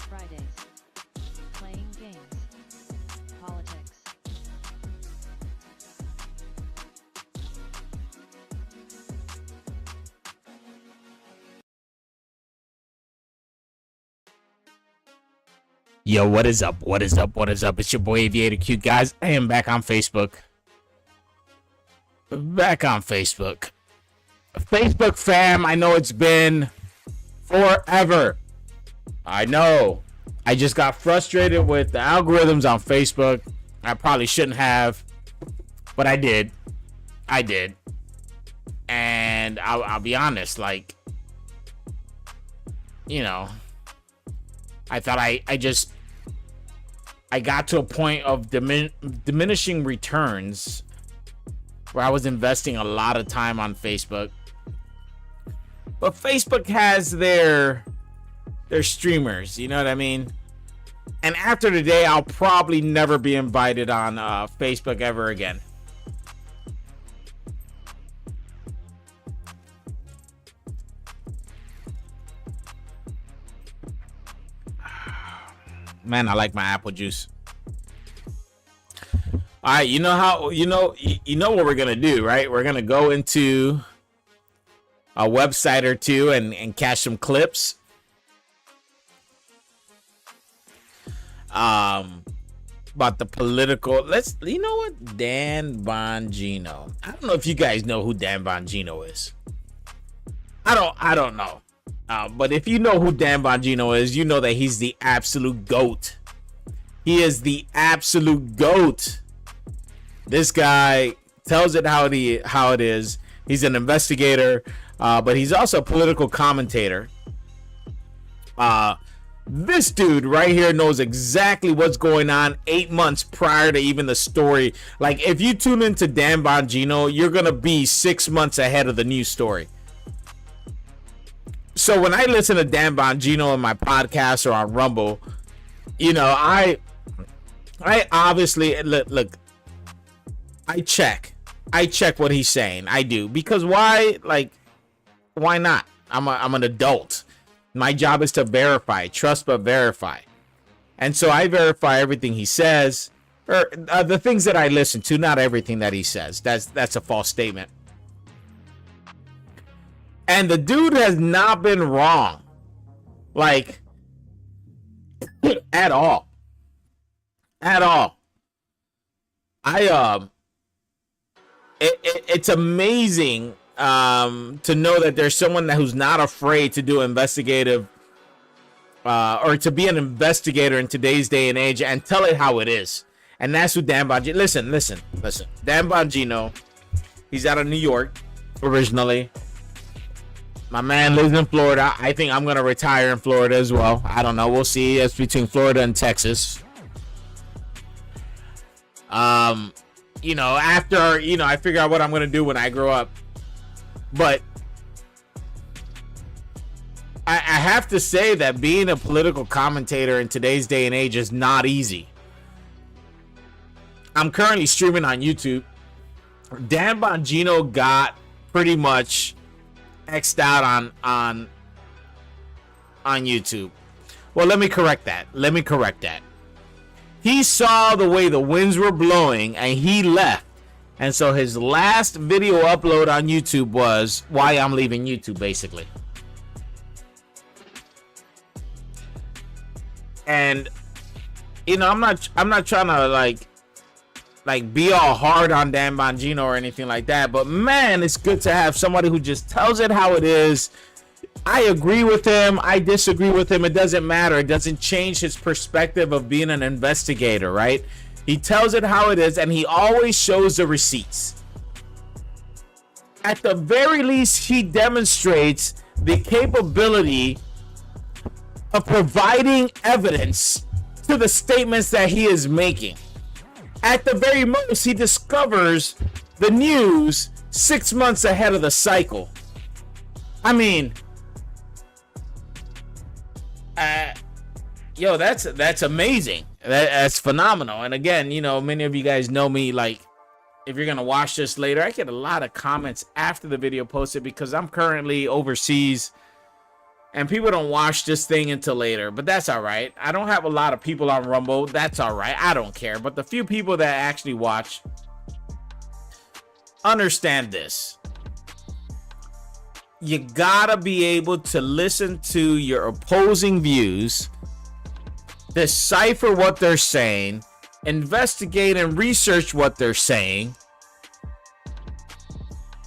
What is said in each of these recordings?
Fridays. Playing games. Politics. Yo, what is up? What is up? What is up? It's your boy Aviator Q, guys. I am back on Facebook. Back on Facebook. Facebook fam, I know it's been forever. I know. I just got frustrated with the algorithms on Facebook. I probably shouldn't have, but I did. I did. And I'll be honest, like, you know, I thought I got to a point of diminishing returns where I was investing a lot of time on Facebook. But Facebook has their streamers, you know what I mean? And after today, I'll probably never be invited on Facebook ever again. Man, I like my apple juice. All right, you know what we're gonna do, right? We're gonna go into a website or two and catch some clips. About the political. You know what? Dan Bongino. I don't know if you guys know who Dan Bongino is. I don't know. But if you know who Dan Bongino is, you know that he's the absolute GOAT. He is the absolute GOAT. This guy tells it how it is. He's an investigator, but he's also a political commentator. This dude right here knows exactly what's going on 8 months prior to even the story. Like, if you tune into Dan Bongino, you're going to be 6 months ahead of the news story. So when I listen to Dan Bongino in my podcast or on Rumble, you know, I obviously look. I check what he's saying. I do, because why not? I'm an adult. My job is to verify, trust but verify, and so I verify everything he says, or the things that I listen to. Not everything that he says. That's a false statement. And the dude has not been wrong, like, at all. It's amazing to know that there's someone who's not afraid to do investigative, or to be an investigator in today's day and age and tell it how it is. And that's who Dan Bongino. Listen. Dan Bongino, he's out of New York originally. My man lives in Florida. I think I'm going to retire in Florida as well. I don't know. We'll see. It's between Florida and Texas. You know, after, you know, I figure out what I'm going to do when I grow up. But I have to say that being a political commentator in today's day and age is not easy. I'm currently streaming on YouTube. Dan Bongino got pretty much X'd out on YouTube. Well, let me correct that. He saw the way the winds were blowing and he left. And so his last video upload on YouTube was why I'm leaving YouTube, basically. And you know, I'm not trying to like be all hard on Dan Bongino or anything like that, but man, it's good to have somebody who just tells it how it is. I agree with him, I disagree with him, it doesn't matter. It doesn't change his perspective of being an investigator, right? He tells it how it is, and he always shows the receipts. At the very least, he demonstrates the capability of providing evidence to the statements that he is making. At the very most, he discovers the news 6 months ahead of the cycle. I mean, yo, that's amazing. That's phenomenal. And again, you know, many of you guys know me. Like, if you're gonna watch this later, I get a lot of comments after the video posted because I'm currently overseas And people don't watch this thing until later, but that's all right. I don't have a lot of people on Rumble. That's all right. I don't care. But the few people that actually watch, understand this. You gotta be able to listen to your opposing views, decipher what they're saying, investigate and research what they're saying,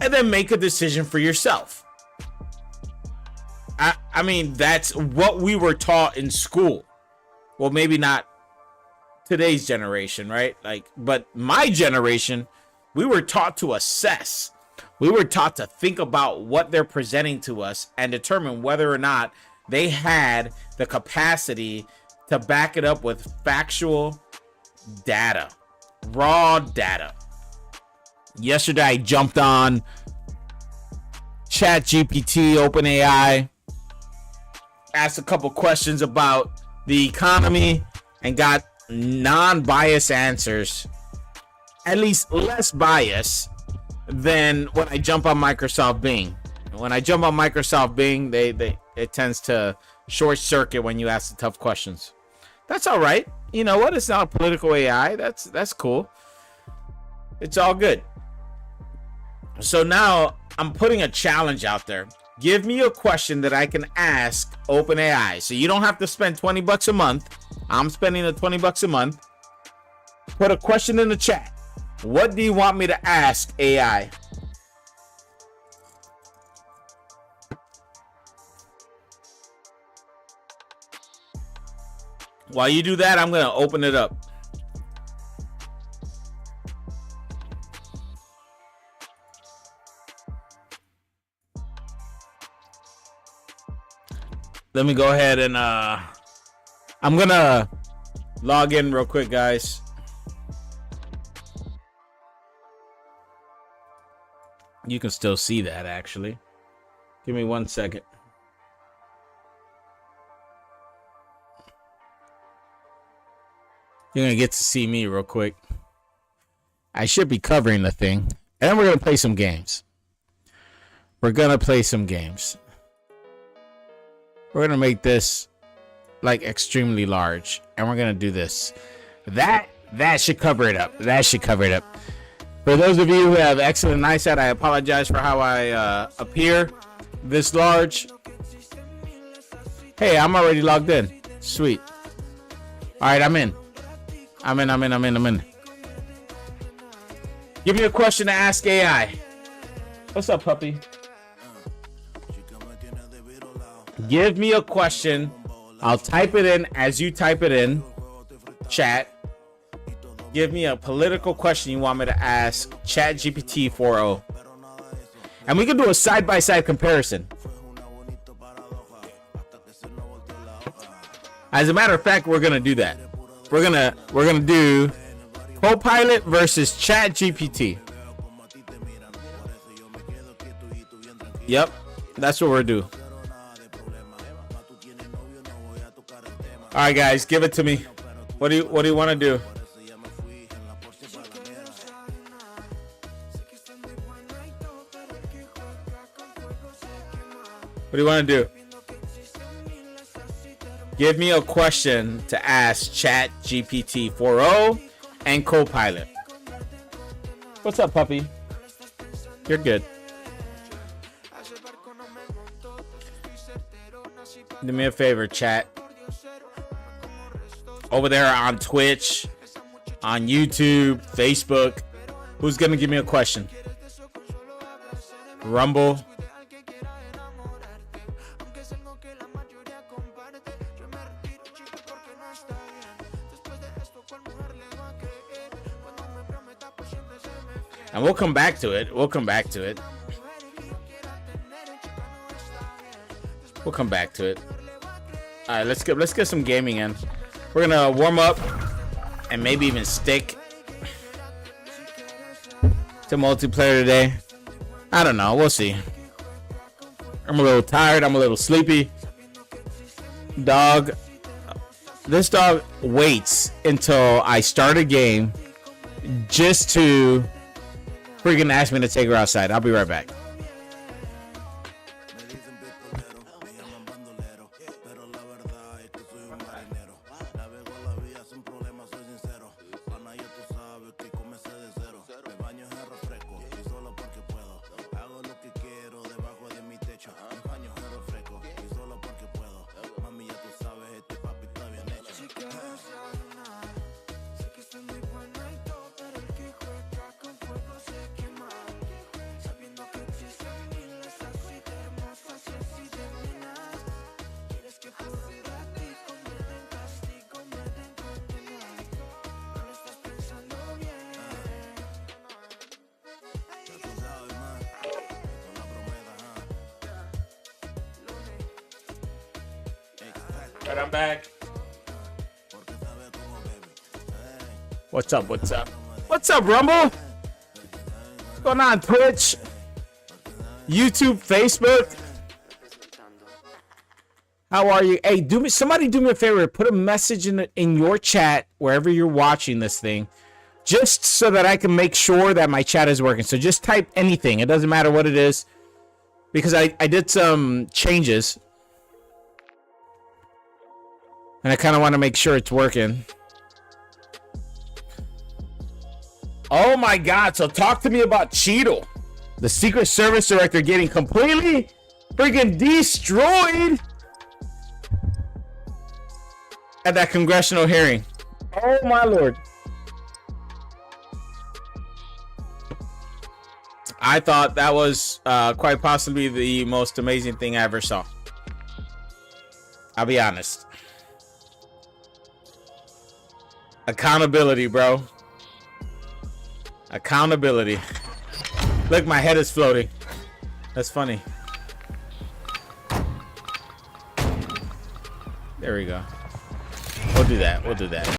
and then make a decision for yourself. I mean, that's what we were taught in school. Well, maybe not today's generation, right? Like, but my generation, we were taught to assess. We were taught to think about what they're presenting to us and determine whether or not they had the capacity to back it up with factual data, raw data. Yesterday, I jumped on ChatGPT, OpenAI, asked a couple questions about the economy and got non-biased answers, at least less bias than when I jump on Microsoft Bing. When I jump on Microsoft Bing, it tends to short circuit when you ask the tough questions. That's all right. You know what? It's not a political AI. That's cool. It's all good. So now I'm putting a challenge out there. Give me a question that I can ask OpenAI. So you don't have to spend $20 a month. I'm spending the $20 a month. Put a question in the chat. What do you want me to ask AI? While you do that, I'm going to open it up. Let me go ahead and I'm going to log in real quick, guys. You can still see that, actually. Give me 1 second. You're going to get to see me real quick. I should be covering the thing. And then we're going to play some games. We're going to play some games. We're going to make this like extremely large. And we're going to do this. That should cover it up. That should cover it up. For those of you who have excellent eyesight, I apologize for how I appear this large. Hey, I'm already logged in. Sweet. All right, I'm in. I'm in. Give me a question to ask AI. What's up, puppy? Give me a question. I'll type it in as you type it in. Chat. Give me a political question you want me to ask ChatGPT 4.0. And we can do a side-by-side comparison. As a matter of fact, we're going to do that. We're gonna do Copilot versus ChatGPT. Yep, that's what we're doing. All right, guys, give it to me. What do you want to do? What do you want to do? Give me a question to ask ChatGPT 4.0 and Copilot. What's up, puppy? You're good. Do me a favor, chat. Over there on Twitch, on YouTube, Facebook. Who's going to give me a question? Rumble. And we'll come back to it. We'll come back to it. All right, let's get some gaming in. We're gonna warm up and maybe even stick to multiplayer today. I don't know. We'll see. I'm a little tired. I'm a little sleepy. This dog waits until I start a game just to freaking ask me to take her outside. I'll be right back. Right, I'm back. What's up? What's up? What's up, Rumble? What's going on, Twitch? YouTube, Facebook? How are you? Hey, somebody do me a favor. Put a message in your chat wherever you're watching this thing, just so that I can make sure that my chat is working. So just type anything. It doesn't matter what it is, because I did some changes, and I kind of want to make sure it's working. Oh my God! So talk to me about Cheeto, the Secret Service director, getting completely freaking destroyed at that congressional hearing. Oh my Lord. I thought that was quite possibly the most amazing thing I ever saw. I'll be honest. Accountability, bro. Accountability. Look, my head is floating. That's funny. There we go. We'll do that. We'll do that.